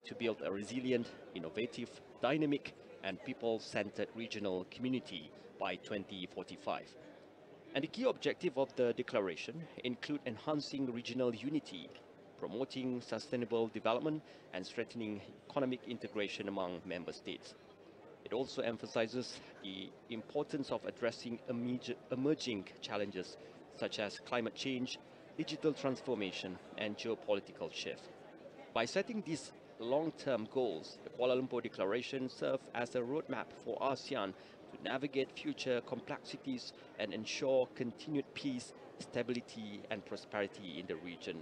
to build a resilient, innovative, dynamic, and people-centered regional community by 2045. And the key objective of the declaration include enhancing regional unity, promoting sustainable development, and strengthening economic integration among member states. It also emphasizes the importance of addressing emerging challenges such as climate change, digital transformation, and geopolitical shift. By setting these long-term goals, the Kuala Lumpur Declaration serves as a roadmap for ASEAN to navigate future complexities and ensure continued peace, stability, and prosperity in the region.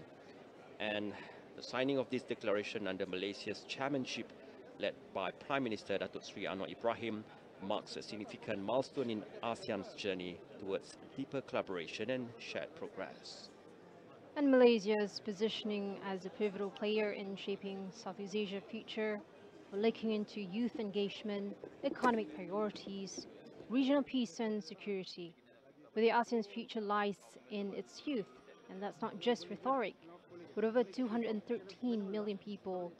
And the signing of this declaration under Malaysia's chairmanship, led by Prime Minister Datuk Seri Anwar Ibrahim, marks a significant milestone in ASEAN's journey towards deeper collaboration and shared progress. And Malaysia's positioning as a pivotal player in shaping Southeast Asia's future, looking into youth engagement, economic priorities, regional peace and security. Where the ASEAN's future lies in its youth, and that's not just rhetoric. With over 213 million people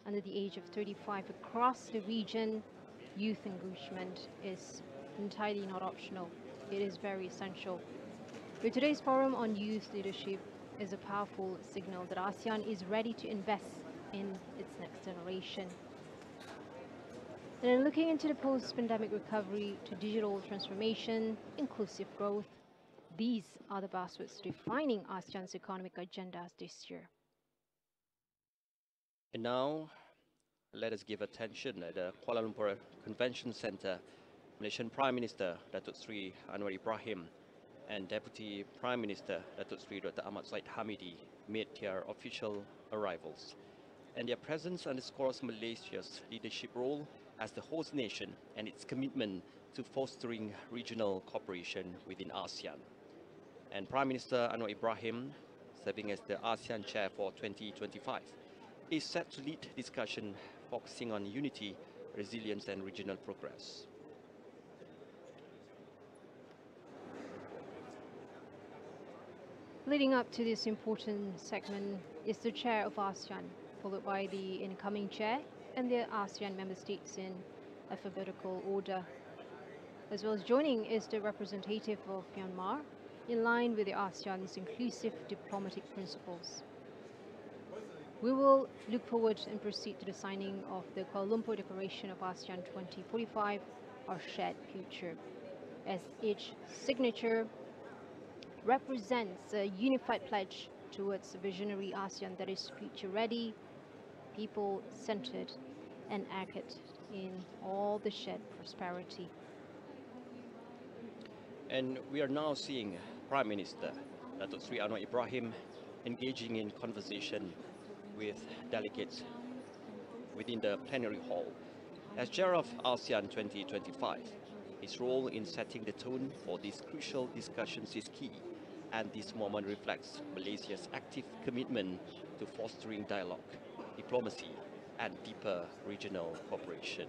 under the age of 35 across the region, youth engagement is entirely not optional. It is very essential. With today's forum on youth leadership is a powerful signal that ASEAN is ready to invest in its next generation. Then looking into the post-pandemic recovery to digital transformation, inclusive growth, these are the buzzwords defining ASEAN's economic agendas this year. And now, let us give attention at the Kuala Lumpur Convention Centre. Malaysian Prime Minister Datuk Seri Anwar Ibrahim and Deputy Prime Minister Datuk Seri Dr. Ahmad Zahid Hamidi made their official arrivals. And their presence underscores Malaysia's leadership role as the host nation and its commitment to fostering regional cooperation within ASEAN. And Prime Minister Anwar Ibrahim, serving as the ASEAN Chair for 2025, is set to lead discussion focusing on unity, resilience and regional progress. Leading up to this important segment is the Chair of ASEAN, followed by the incoming Chair and the ASEAN member states in alphabetical order. As well as joining is the representative of Myanmar, in line with the ASEAN's inclusive diplomatic principles. We will look forward and proceed to the signing of the Kuala Lumpur Declaration of ASEAN 2045, our shared future, as each signature represents a unified pledge towards a visionary ASEAN that is future-ready, people-centered, and anchored in all the shared prosperity. And we are now seeing Prime Minister Datuk Seri Anwar Ibrahim engaging in conversation with delegates within the plenary hall. As Chair of ASEAN 2025, his role in setting the tone for these crucial discussions is key, and this moment reflects Malaysia's active commitment to fostering dialogue, diplomacy, and deeper regional cooperation.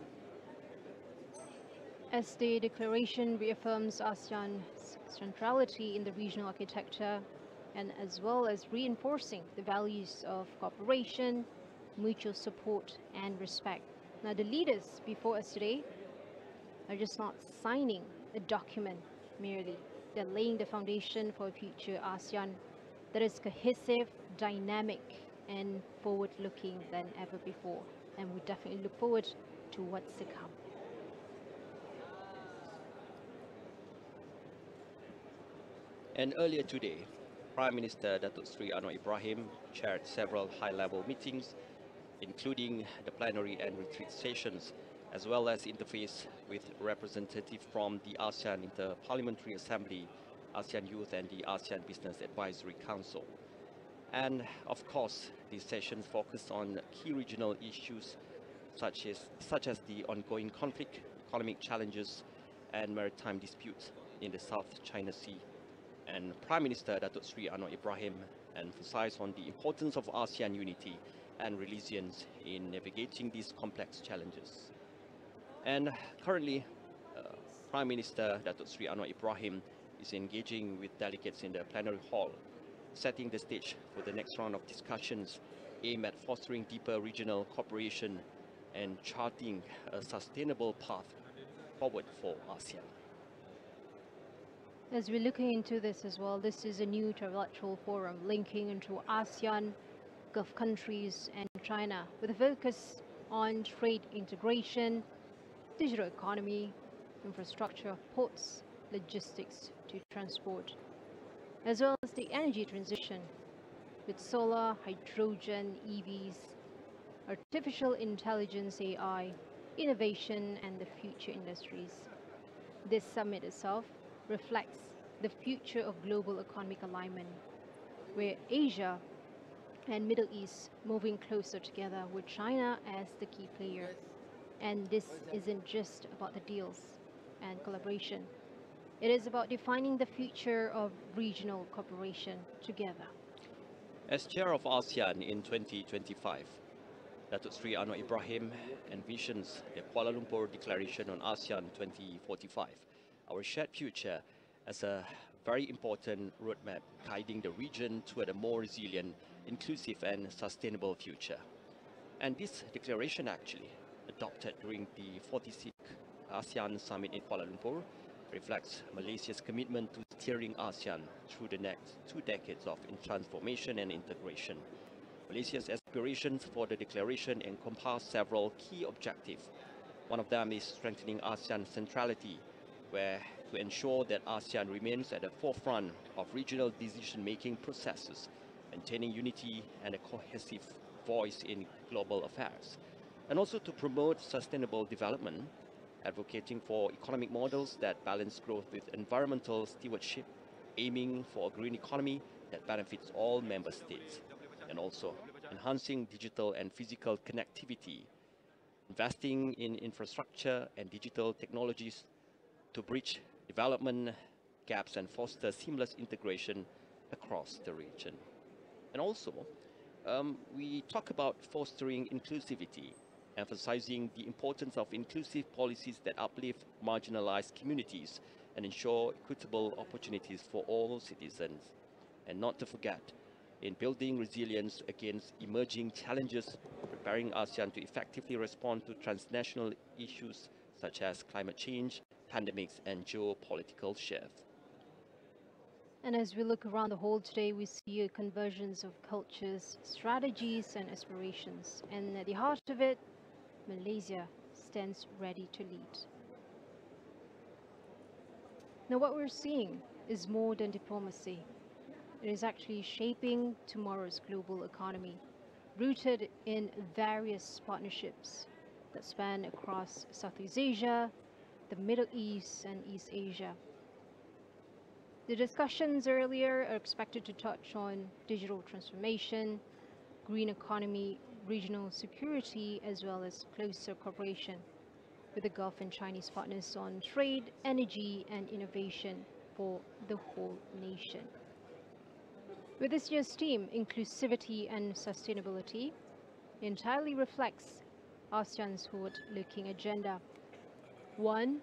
As the declaration reaffirms ASEAN's centrality in the regional architecture, and as well as reinforcing the values of cooperation, mutual support, and respect. Now, the leaders before us today are just not signing a document merely. They're laying the foundation for a future ASEAN that is cohesive, dynamic, and forward-looking than ever before. And we definitely look forward to what's to come. And earlier today, Prime Minister Datuk Seri Anwar Ibrahim chaired several high-level meetings, including the plenary and retreat sessions, as well as interface with representatives from the ASEAN Inter-Parliamentary Assembly, ASEAN Youth and the ASEAN Business Advisory Council. And of course, these sessions focused on key regional issues such as the ongoing conflict, economic challenges, and maritime disputes in the South China Sea. And Prime Minister Datuk Seri Anwar Ibrahim emphasized on the importance of ASEAN unity and resilience in navigating these complex challenges. And currently, Prime Minister Datuk Seri Anwar Ibrahim is engaging with delegates in the plenary hall, setting the stage for the next round of discussions aim at fostering deeper regional cooperation and charting a sustainable path forward for ASEAN. As we're looking into this as well, this is a new trilateral forum linking into ASEAN, Gulf countries and China with a focus on trade integration, digital economy, infrastructure, ports, logistics to transport, as well as the energy transition with solar, hydrogen, EVs, artificial intelligence, AI, innovation and the future industries. This summit itself reflects the future of global economic alignment, where Asia and Middle East moving closer together with China as the key player. And this isn't just about the deals and collaboration. It is about defining the future of regional cooperation together. As chair of ASEAN in 2025, Datuk Sri Anwar Ibrahim envisions the Kuala Lumpur Declaration on ASEAN 2045, our shared future, as a very important roadmap guiding the region toward a more resilient, inclusive and sustainable future. And this declaration actually, adopted during the 46th ASEAN Summit in Kuala Lumpur, reflects Malaysia's commitment to steering ASEAN through the next 2 decades of transformation and integration. Malaysia's aspirations for the declaration encompass several key objectives. One of them is strengthening ASEAN centrality, where to ensure that ASEAN remains at the forefront of regional decision-making processes, maintaining unity and a cohesive voice in global affairs, and also to promote sustainable development, advocating for economic models that balance growth with environmental stewardship, aiming for a green economy that benefits all member states, and also enhancing digital and physical connectivity, investing in infrastructure and digital technologies to bridge development gaps and foster seamless integration across the region. And also, we talk about fostering inclusivity, emphasizing the importance of inclusive policies that uplift marginalized communities and ensure equitable opportunities for all citizens. And not to forget, in building resilience against emerging challenges, preparing ASEAN to effectively respond to transnational issues such as climate change, pandemics, and geopolitical shifts. And as we look around the whole today, we see a convergence of cultures, strategies, and aspirations. And at the heart of it, Malaysia stands ready to lead. Now, what we're seeing is more than diplomacy. It is actually shaping tomorrow's global economy, rooted in various partnerships that span across Southeast Asia, the Middle East, and East Asia. The discussions earlier are expected to touch on digital transformation, green economy, regional security, as well as closer cooperation with the Gulf and Chinese partners on trade, energy, and innovation for the whole nation. With this year's theme, Inclusivity and Sustainability, entirely reflects ASEAN's forward-looking agenda. One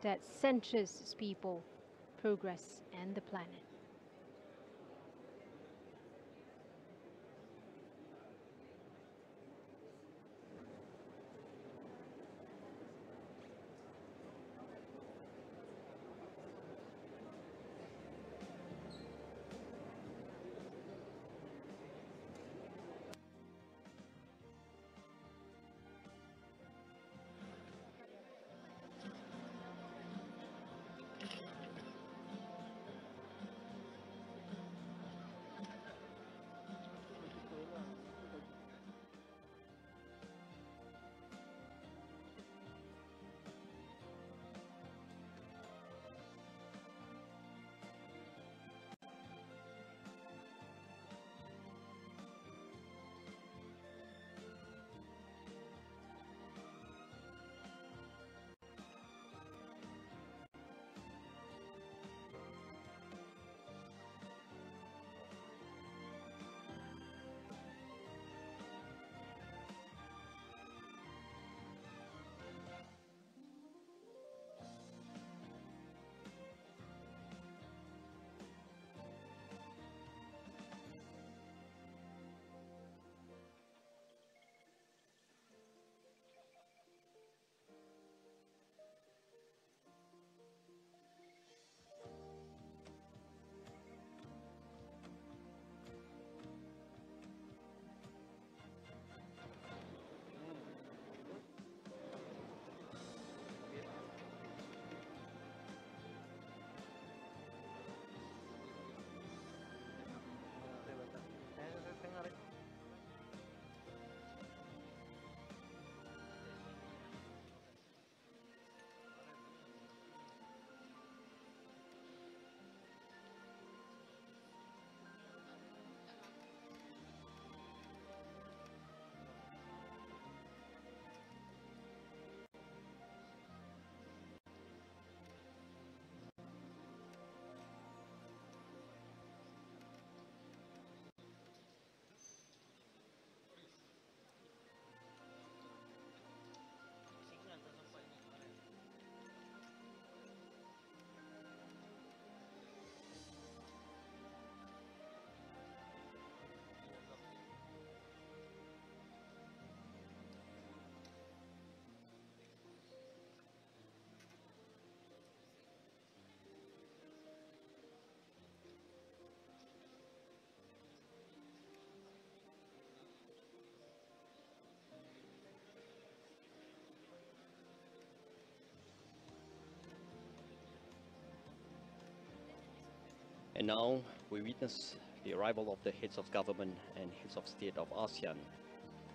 that centers its people, progress, and the planet. now, we witness the arrival of the heads of government and heads of state of ASEAN,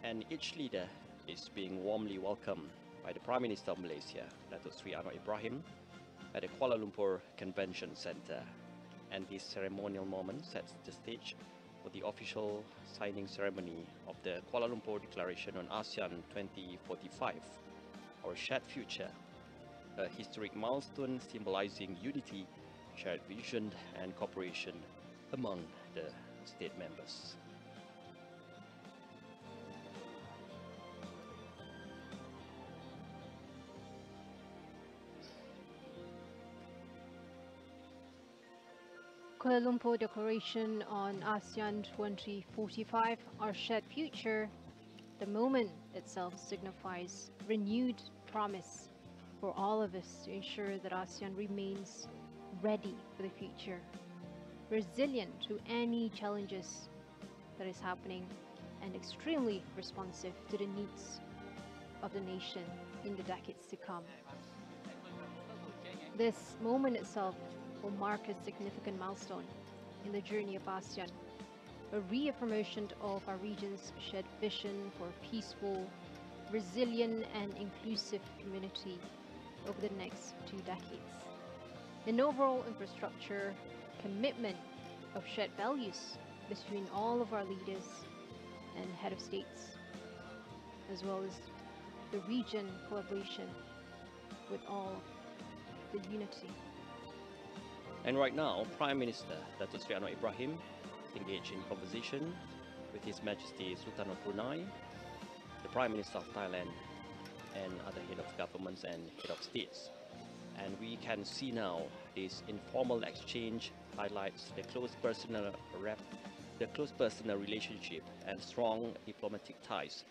and each leader is being warmly welcomed by the Prime Minister of Malaysia, Datuk Sri Anwar Ibrahim, at the Kuala Lumpur Convention Centre. And this ceremonial moment sets the stage for the official signing ceremony of the Kuala Lumpur Declaration on ASEAN 2045, Our Shared Future, a historic milestone symbolizing unity, shared vision and cooperation among the state members. Kuala Lumpur Declaration on ASEAN 2045, Our Shared Future, the moment itself signifies renewed promise for all of us to ensure that ASEAN remains ready for the future, resilient to any challenges that is happening, and extremely responsive to the needs of the nation in the decades to come. This moment itself will mark a significant milestone in the journey of ASEAN, a reaffirmation of our region's shared vision for a peaceful, resilient and inclusive community over the next 2 decades. An overall infrastructure commitment of shared values between all of our leaders and head of states, as well as the region collaboration with all the unity. And right now, Prime Minister Datuk Sri Anwar Ibrahim engaged in conversation with His Majesty Sultan of Brunei, the Prime Minister of Thailand, and other head of governments and head of states. And we can see now this informal exchange highlights the close personal relationship and strong diplomatic ties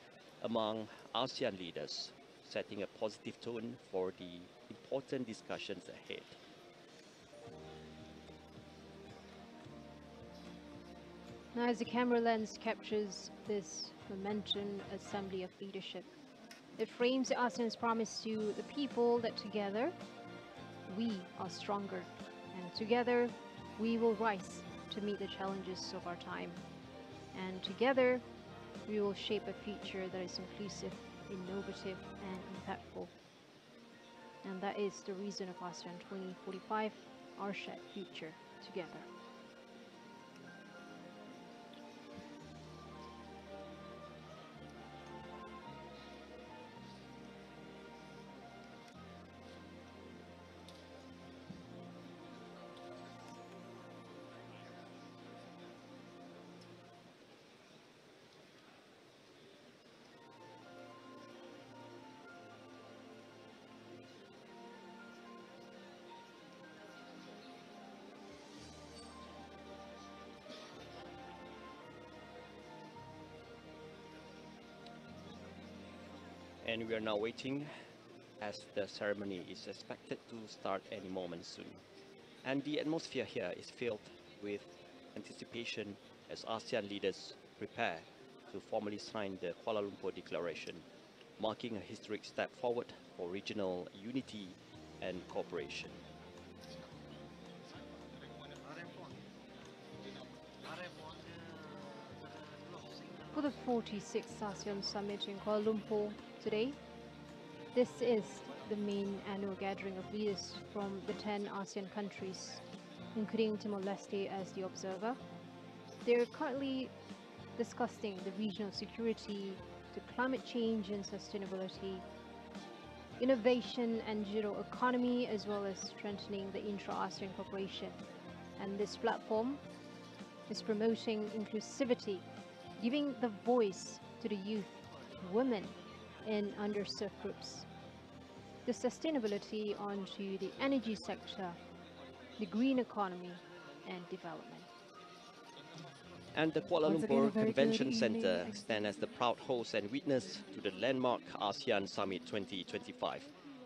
among ASEAN leaders, setting a positive tone for the important discussions ahead. Now, as the camera lens captures this momentum assembly of leadership, it frames ASEAN's promise to the people that together we are stronger, and together we will rise to meet the challenges of our time. And together we will shape a future that is inclusive, innovative, and impactful. And that is the reason of ASEAN 2045, Our Shared Future Together. And we are now waiting as the ceremony is expected to start any moment soon. And the atmosphere here is filled with anticipation as ASEAN leaders prepare to formally sign the Kuala Lumpur Declaration, marking a historic step forward for regional unity and cooperation. For the 46th ASEAN Summit in Kuala Lumpur today, this is the main annual gathering of leaders from the 10 ASEAN countries, including Timor-Leste as the observer. They're currently discussing the regional security, the climate change and sustainability, innovation and digital economy, as well as strengthening the intra-ASEAN cooperation. And this platform is promoting inclusivity, giving the voice to the youth, women, and underserved groups. The sustainability onto the energy sector, the green economy, and development. And the Kuala Lumpur Convention Centre stands as the proud host and witness to the landmark ASEAN Summit 2025.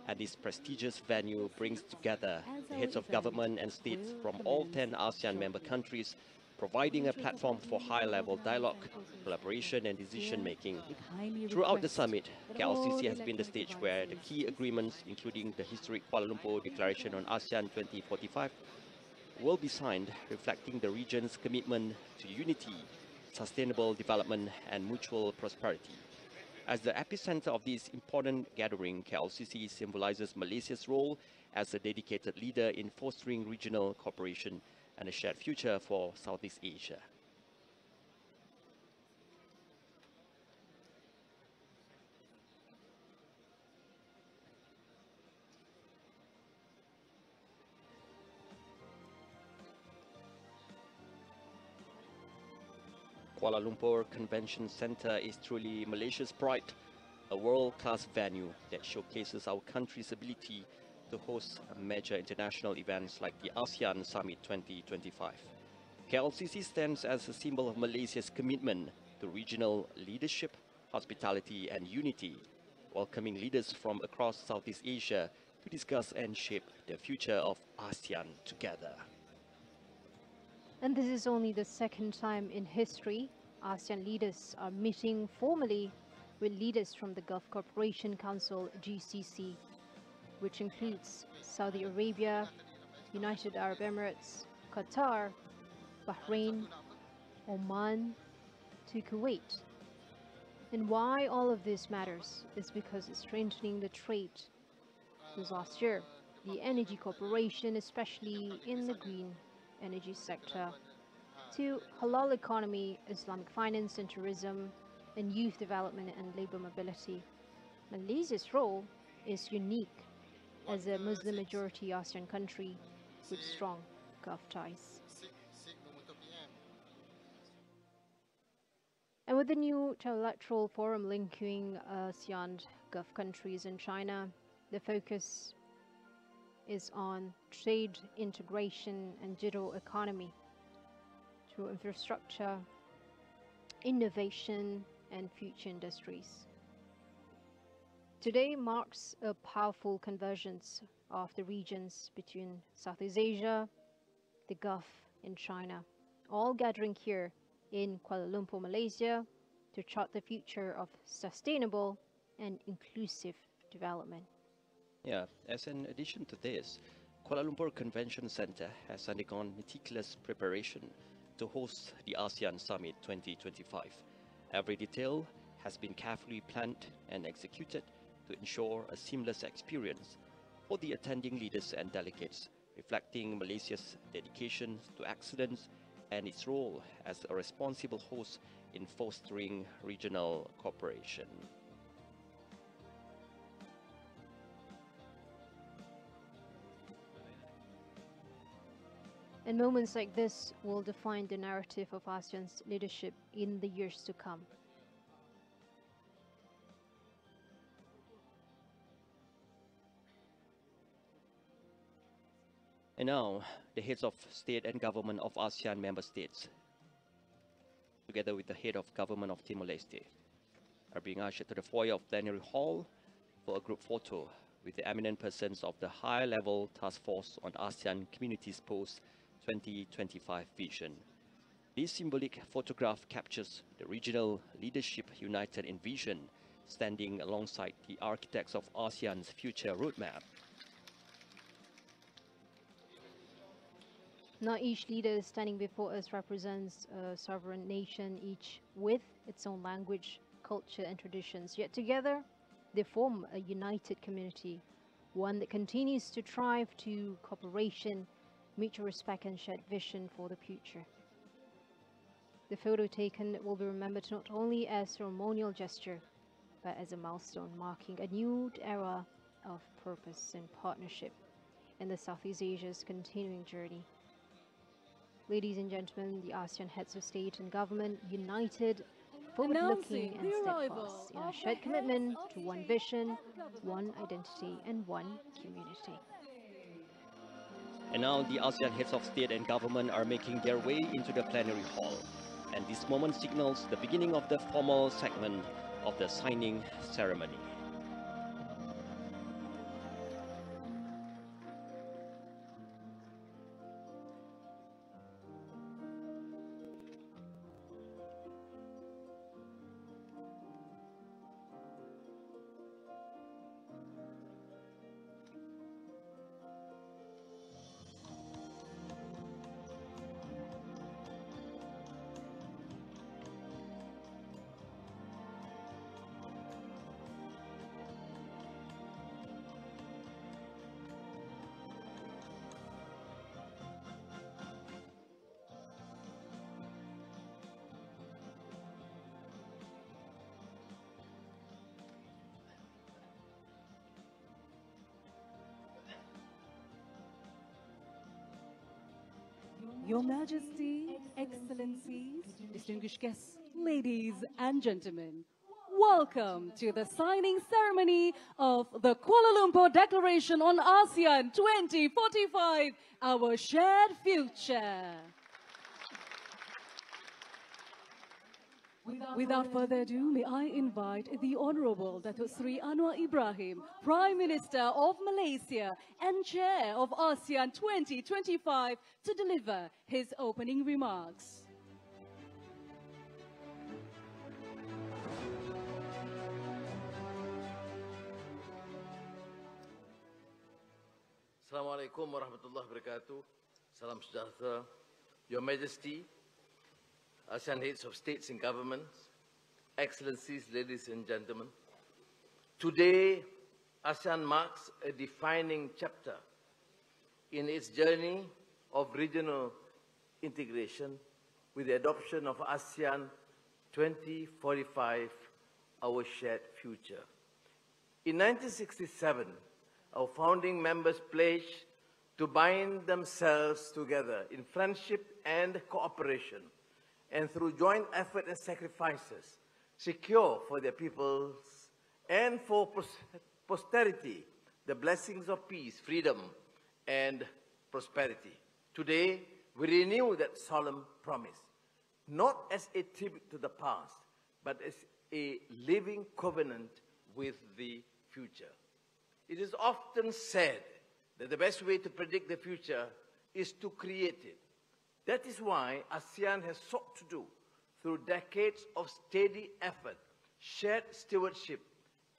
And this prestigious venue brings together the heads of government and states from all 10 ASEAN member countries, providing a platform for high-level dialogue, collaboration and decision-making. Throughout the summit, KLCC has been the stage where the key agreements, including the historic Kuala Lumpur Declaration on ASEAN 2045, will be signed, reflecting the region's commitment to unity, sustainable development, and mutual prosperity. As the epicenter of this important gathering, KLCC symbolizes Malaysia's role as a dedicated leader in fostering regional cooperation and a shared future for Southeast Asia. Kuala Lumpur Convention Centre is truly Malaysia's pride, a world-class venue that showcases our country's ability to host major international events like the ASEAN Summit 2025. KLCC stands as a symbol of Malaysia's commitment to regional leadership, hospitality and unity, welcoming leaders from across Southeast Asia to discuss and shape the future of ASEAN together. And this is only the second time in history ASEAN leaders are meeting formally with leaders from the Gulf Cooperation Council GCC, which includes Saudi Arabia, United Arab Emirates, Qatar, Bahrain, Oman to Kuwait. And why all of this matters is because it's strengthening the trade. This last year, the energy cooperation, especially in the green energy sector, to halal economy, Islamic finance and tourism, and youth development and labor mobility. Malaysia's role is unique as a Muslim-majority ASEAN country with strong Gulf ties. And with the new trilateral forum linking ASEAN, Gulf countries and China, the focus is on trade integration and digital economy through infrastructure, innovation, and future industries. Today marks a powerful convergence of the regions between Southeast Asia, the Gulf, and China, all gathering here in Kuala Lumpur, Malaysia, to chart the future of sustainable and inclusive development. Yeah, as an addition to this, Kuala Lumpur Convention Centre has undergone meticulous preparation to host the ASEAN Summit 2025. Every detail has been carefully planned and executed to ensure a seamless experience for the attending leaders and delegates, reflecting Malaysia's dedication to excellence and its role as a responsible host in fostering regional cooperation. And moments like this will define the narrative of ASEAN's leadership in the years to come. And now, the heads of state and government of ASEAN member states, together with the head of government of Timor-Leste, are being ushered to the foyer of Plenary Hall for a group photo with the eminent persons of the high-level task force on ASEAN Communities Post 2025 vision. This symbolic photograph captures the regional leadership united in vision, standing alongside the architects of ASEAN's future roadmap. Now each leader standing before us represents a sovereign nation, each with its own language, culture and traditions. Yet together, they form a united community, one that continues to strive to cooperation, mutual respect and shared vision for the future. The photo taken will be remembered not only as a ceremonial gesture, but as a milestone marking a new era of purpose and partnership in the Southeast Asia's continuing journey. Ladies and gentlemen, the ASEAN heads of state and government united, forward-looking and steadfast in our shared commitment to one vision, one identity and one community. And now the ASEAN heads of state and government are making their way into the plenary hall. And this moment signals the beginning of the formal segment of the signing ceremony. Your Majesty, Excellencies, distinguished guests, ladies and gentlemen, welcome to the signing ceremony of the Kuala Lumpur Declaration on ASEAN 2045, Our Shared Future. Without further ado, may I invite the Honorable Datuk Seri Anwar Ibrahim, Prime Minister of Malaysia and Chair of ASEAN 2025, to deliver his opening remarks. Assalamualaikum warahmatullahi wabarakatuh. Salam sejahtera. Your Majesty, ASEAN heads of states and governments, Excellencies, ladies and gentlemen. Today, ASEAN marks a defining chapter in its journey of regional integration with the adoption of ASEAN 2045, Our Shared Future. In 1967, our founding members pledged to bind themselves together in friendship and cooperation, and through joint effort and sacrifices, secure for their peoples and for posterity the blessings of peace, freedom, and prosperity. Today, we renew that solemn promise, not as a tribute to the past, but as a living covenant with the future. It is often said that the best way to predict the future is to create it. That is why ASEAN has sought to do, through decades of steady effort, shared stewardship,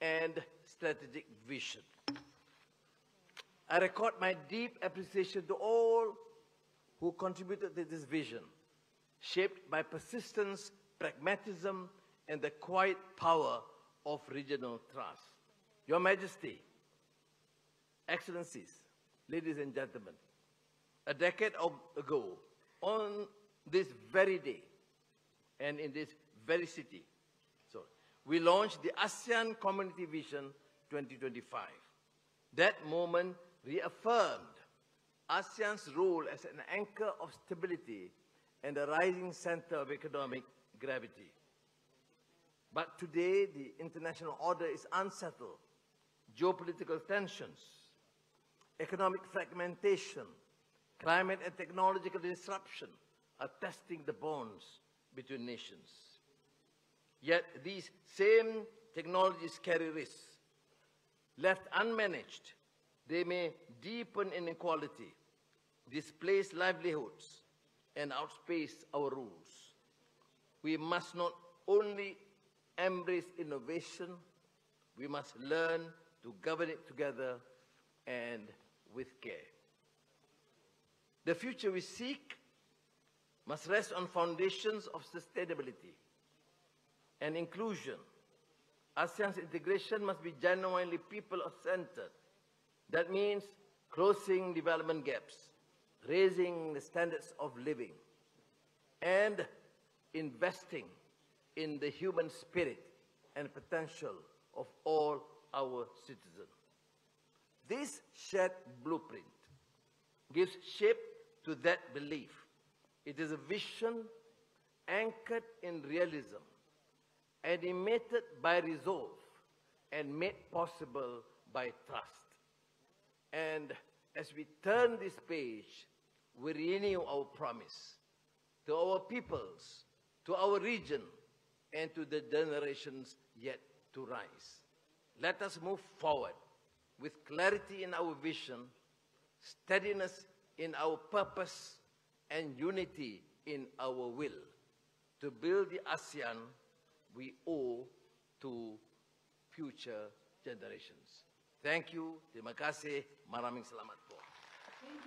and strategic vision. I record my deep appreciation to all who contributed to this vision, shaped by persistence, pragmatism, and the quiet power of regional trust. Your Majesty, Excellencies, ladies and gentlemen, a decade ago, on this very day and in this very city, we launched the ASEAN Community Vision 2025. That moment reaffirmed ASEAN's role as an anchor of stability and a rising center of economic gravity. But today, the international order is unsettled. Geopolitical tensions, economic fragmentation, climate and technological disruption are testing the bonds between nations. Yet these same technologies carry risks. Left unmanaged, they may deepen inequality, displace livelihoods, and outspace our rules. We must not only embrace innovation, we must learn to govern it together and with care. The future we seek must rest on foundations of sustainability and inclusion. ASEAN's integration must be genuinely people-centered. That means closing development gaps, raising the standards of living, and investing in the human spirit and potential of all our citizens. This shared blueprint gives shape to that belief. It is a vision anchored in realism, animated by resolve, and made possible by trust. And as we turn this page, we renew our promise to our peoples, to our region, and to the generations yet to rise. Let us move forward with clarity in our vision, steadiness in our purpose, and unity in our will to build the ASEAN we owe to future generations. Thank you. Terima kasih. Maraming salamat po.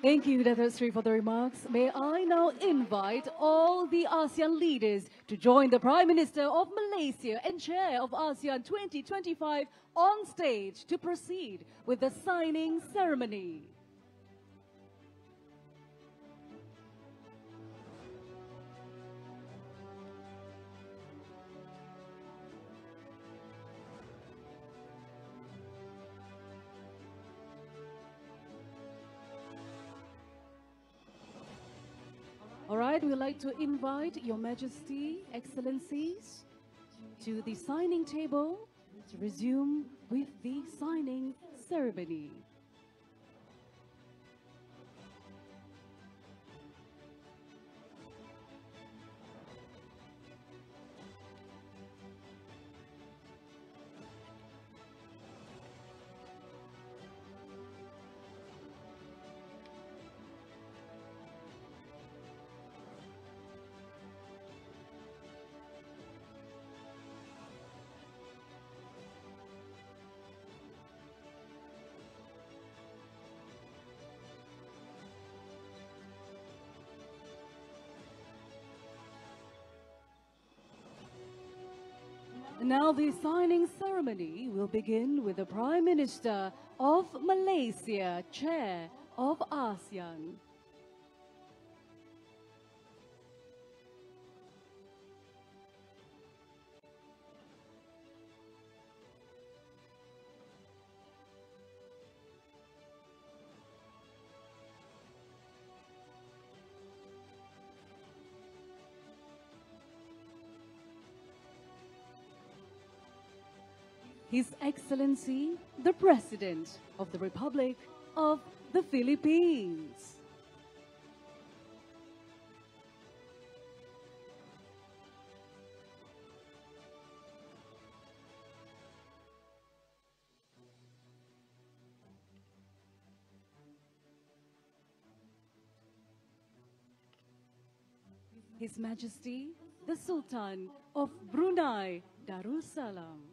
Thank you, Datuk Seri, for the remarks. May I now invite all the ASEAN leaders to join the Prime Minister of Malaysia and Chair of ASEAN 2025 on stage to proceed with the signing ceremony. All right, we'd like to invite Your Majesty, Excellencies, to the signing table to resume with the signing ceremony. Now the signing ceremony will begin with the Prime Minister of Malaysia, Chair of ASEAN. His Excellency, the President of the Republic of the Philippines. His Majesty, the Sultan of Brunei Darussalam.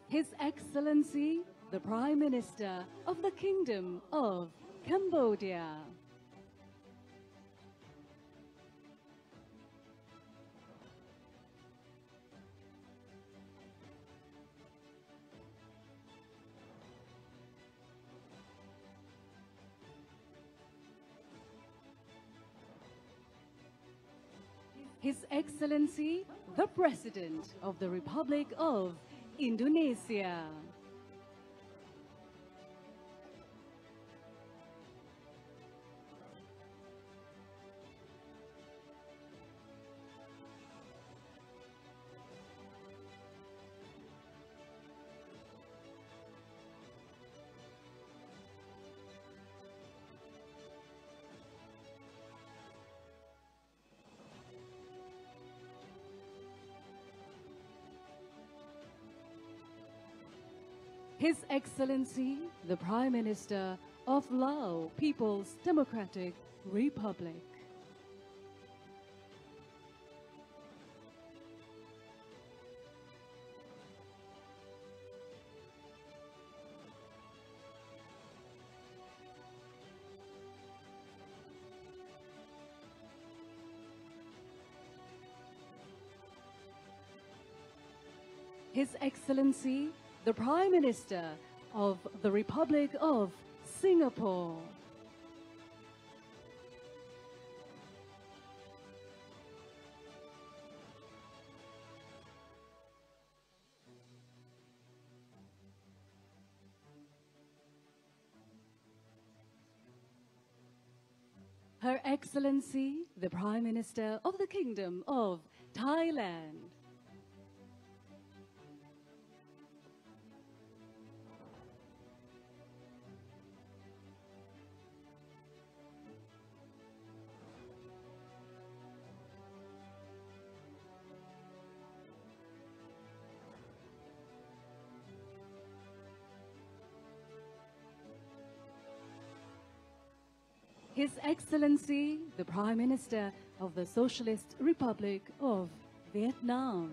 His Excellency, the Prime Minister of the Kingdom of Cambodia. His Excellency, the President of the Republic of Indonesia. His Excellency, the Prime Minister of Laos People's Democratic Republic. His Excellency, the Prime Minister of the Republic of Singapore. Her Excellency, the Prime Minister of the Kingdom of Thailand. His Excellency, the Prime Minister of the Socialist Republic of Vietnam.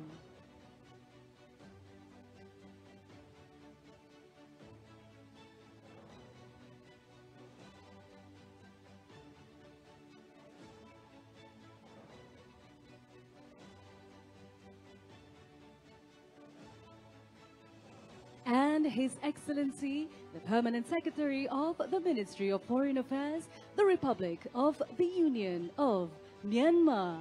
And and His Excellency, the Permanent Secretary of the Ministry of Foreign Affairs, the Republic of the Union of Myanmar.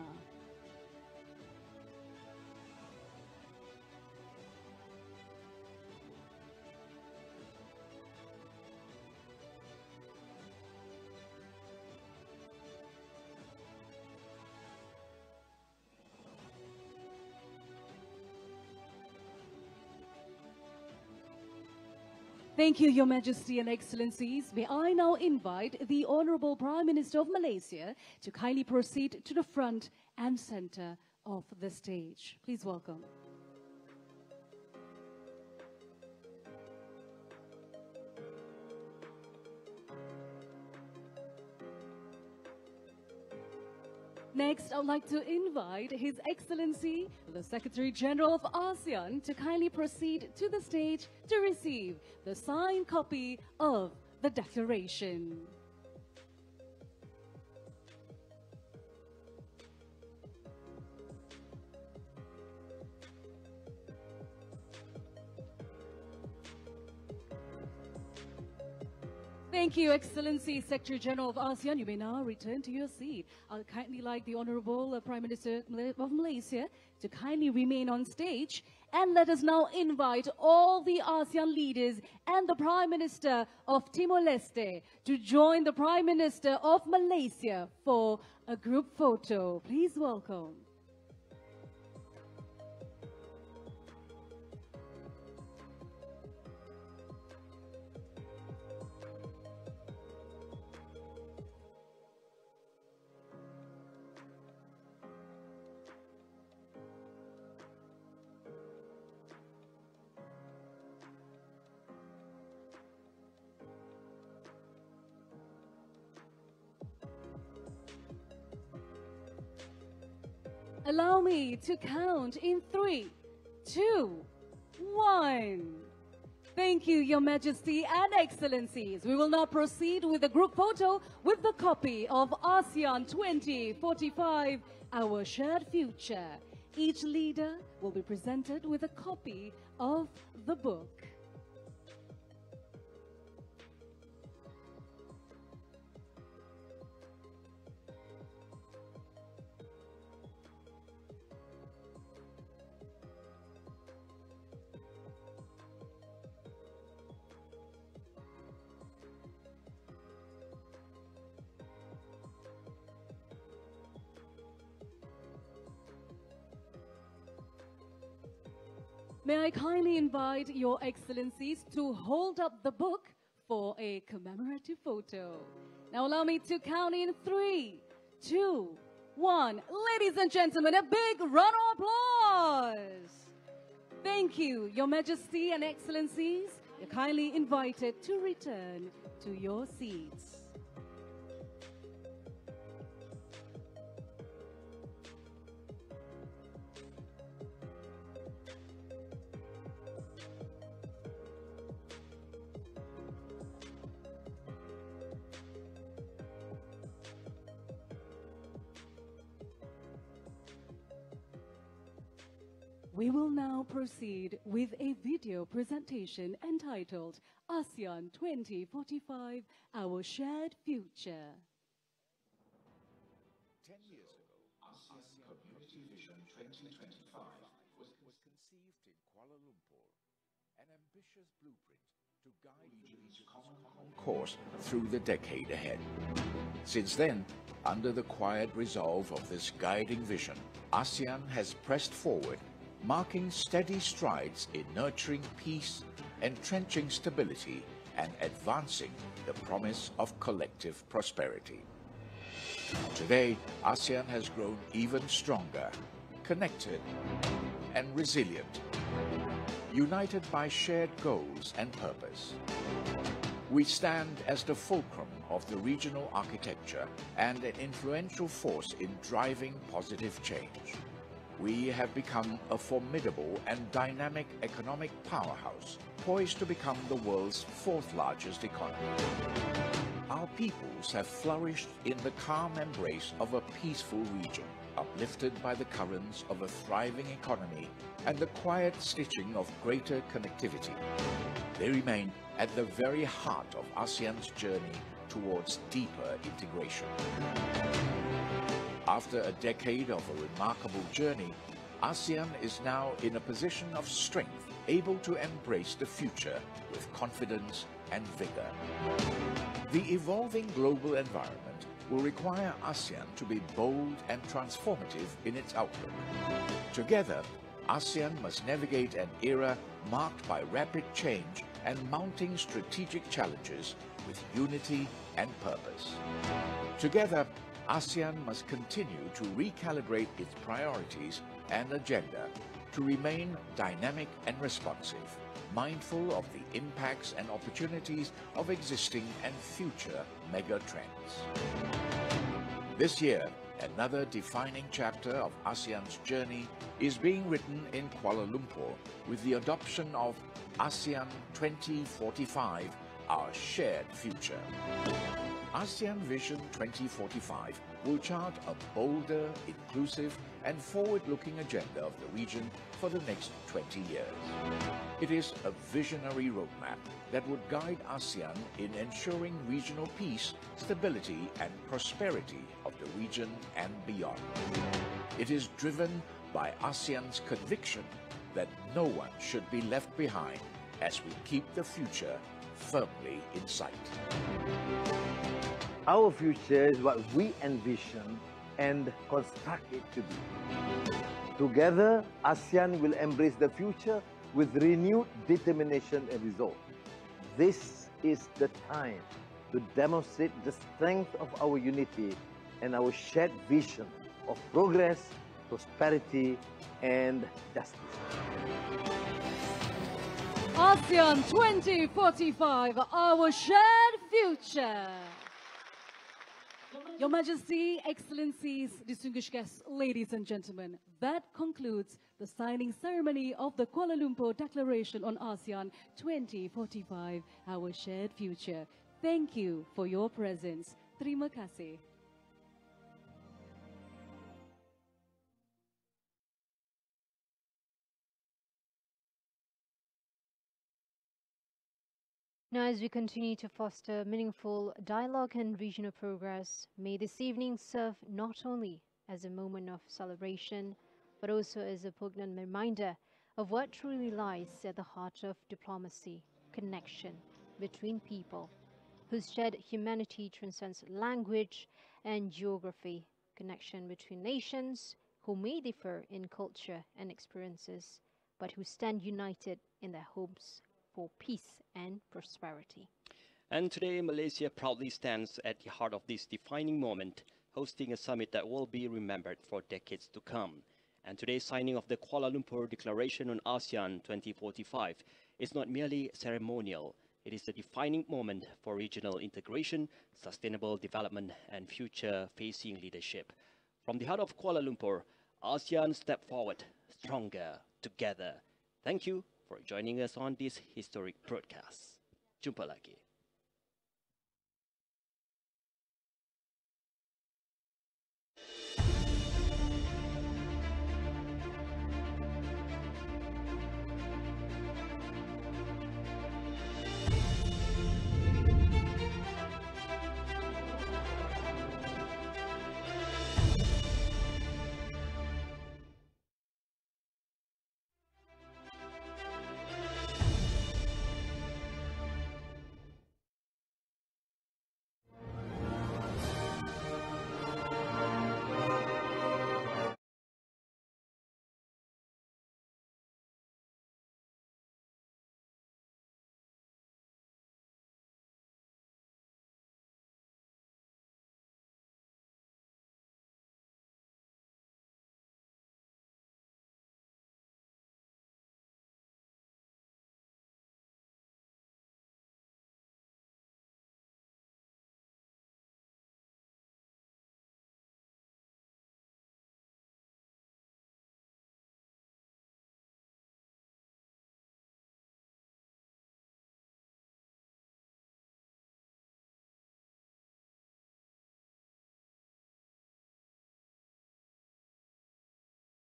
Thank you, Your Majesty and Excellencies. May I now invite the Honorable Prime Minister of Malaysia to kindly proceed to the front and center of the stage. Please welcome. Next, I would like to invite His Excellency, the Secretary General of ASEAN, to kindly proceed to the stage to receive the signed copy of the Declaration. Thank you, Excellency, Secretary General of ASEAN. You may now return to your seat. I'll kindly like the Honorable Prime Minister of Malaysia to kindly remain on stage. And let us now invite all the ASEAN leaders and the Prime Minister of Timor-Leste to join the Prime Minister of Malaysia for a group photo. Please welcome. Allow me to count in 3, 2, 1. Thank you, Your Majesty and Excellencies. We will now proceed with the group photo with the copy of ASEAN 2045, Our Shared Future. Each leader will be presented with a copy of the book. May I kindly invite Your Excellencies to hold up the book for a commemorative photo. Now allow me to count in 3, 2, 1. Ladies and gentlemen, a big round of applause. Thank you, Your Majesty and Excellencies. You're kindly invited to return to your seats. We will now proceed with a video presentation entitled ASEAN 2045, Our Shared Future. 10 years ago, ASEAN Community Vision 2025 was conceived in Kuala Lumpur, an ambitious blueprint to guide the region's common course through the decade ahead. Since then, under the quiet resolve of this guiding vision, ASEAN has pressed forward, marking steady strides in nurturing peace, entrenching stability, and advancing the promise of collective prosperity. Today, ASEAN has grown even stronger, connected, and resilient, united by shared goals and purpose. We stand as the fulcrum of the regional architecture and an influential force in driving positive change. We have become a formidable and dynamic economic powerhouse, poised to become the world's 4th largest economy. Our peoples have flourished in the calm embrace of a peaceful region, uplifted by the currents of a thriving economy and the quiet stitching of greater connectivity. They remain at the very heart of ASEAN's journey towards deeper integration. After a decade of a remarkable journey, ASEAN is now in a position of strength, able to embrace the future with confidence and vigor. The evolving global environment will require ASEAN to be bold and transformative in its outlook. Together, ASEAN must navigate an era marked by rapid change and mounting strategic challenges with unity and purpose. Together, ASEAN must continue to recalibrate its priorities and agenda to remain dynamic and responsive, mindful of the impacts and opportunities of existing and future mega trends. This year, another defining chapter of ASEAN's journey is being written in Kuala Lumpur with the adoption of ASEAN 2045, our shared future. ASEAN Vision 2045 will chart a bolder, inclusive and forward-looking agenda of the region for the next 20 years. It is a visionary roadmap that would guide ASEAN in ensuring regional peace, stability and prosperity of the region and beyond. It is driven by ASEAN's conviction that no one should be left behind as we keep the future firmly in sight. Our future is what we envision and construct it to be. Together, ASEAN will embrace the future with renewed determination and resolve. This is the time to demonstrate the strength of our unity and our shared vision of progress, prosperity, and justice. ASEAN 2045, our shared future. Your Majesty, Excellencies, distinguished guests, ladies and gentlemen, that concludes the signing ceremony of the Kuala Lumpur Declaration on ASEAN 2045, our shared future. Thank you for your presence. Terima kasih. Now, as we continue to foster meaningful dialogue and regional progress, may this evening serve not only as a moment of celebration, but also as a poignant reminder of what truly lies at the heart of diplomacy: connection between people, whose shared humanity transcends language and geography, connection between nations who may differ in culture and experiences, but who stand united in their hopes for peace and prosperity. And today, Malaysia proudly stands at the heart of this defining moment, hosting a summit that will be remembered for decades to come. And today's signing of the Kuala Lumpur Declaration on ASEAN 2045 is not merely ceremonial. It is a defining moment for regional integration, sustainable development, and future-facing leadership. From the heart of Kuala Lumpur, ASEAN step forward, stronger together. Thank you for joining us on this historic broadcast. Jumpa lagi.